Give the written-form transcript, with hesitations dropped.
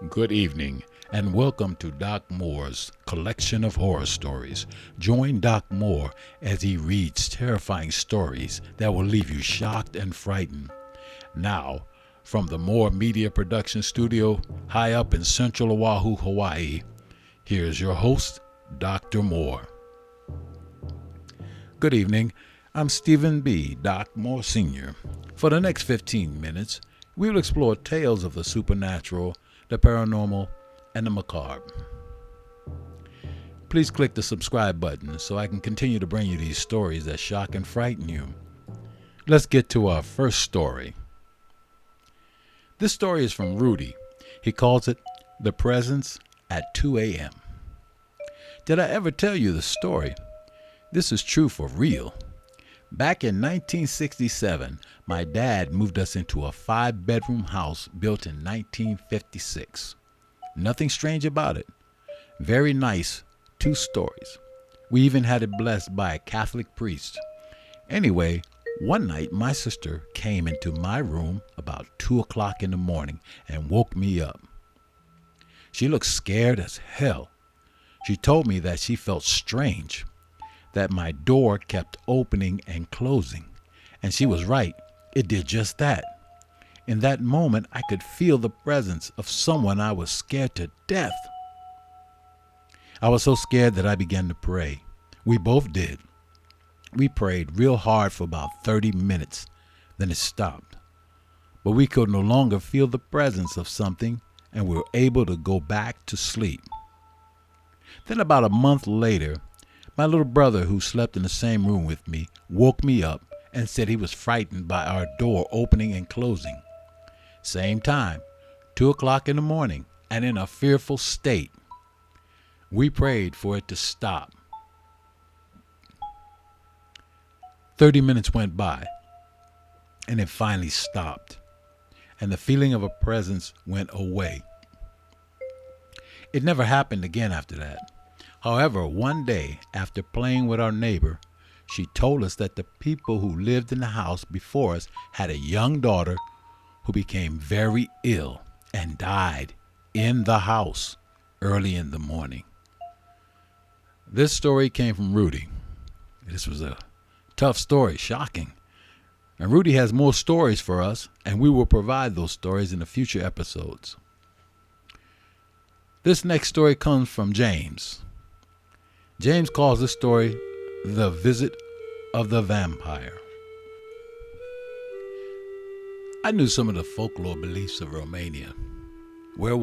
Good evening, and welcome to Doc Moore's collection of horror stories. Join Doc Moore as he reads terrifying stories that will leave you shocked and frightened. Now, from the Moore Media Production Studio, high up in central Oahu, Hawaii, here's your host, Dr. Moore. Good evening. I'm Stephen B. Doc Moore Sr. For the next 15 minutes, we will explore tales of the supernatural, the paranormal, and the macabre. Please click the subscribe button so I can continue to bring you these stories that shock and frighten you. Let's get to our first story. This story is from Rudy. He calls it The Presence at 2 a.m. Did I ever tell you the story? This is true for real. Back in 1967, my dad moved us into a 5-bedroom house built in 1956. Nothing strange about it. Very nice, 2 stories. We even had it blessed by a Catholic priest. Anyway, one night my sister came into my room about 2 o'clock in the morning and woke me up. She looked scared as hell. She told me that she felt strange, that my door kept opening and closing. And she was right. It did just that. In that moment, I could feel the presence of someone I was scared to death. I was so scared that I began to pray. We both did. We prayed real hard for about 30 minutes. Then it stopped. But we could no longer feel the presence of something, and we were able to go back to sleep. Then about a month later, my little brother, who slept in the same room with me, woke me up and said he was frightened by our door opening and closing. Same time, 2 o'clock in the morning, and in a fearful state. We prayed for it to stop. 30 minutes went by, and it finally stopped, and the feeling of a presence went away. It never happened again after that. However, one day, after playing with our neighbor, she told us that the people who lived in the house before us had a young daughter who became very ill and died in the house early in the morning. This story came from Rudy. This was a tough story, shocking. And Rudy has more stories for us, and we will provide those stories in the future episodes. This next story comes from James. James calls this story The Visit of the Vampire. I knew some of the folklore beliefs of Romania. Werewolves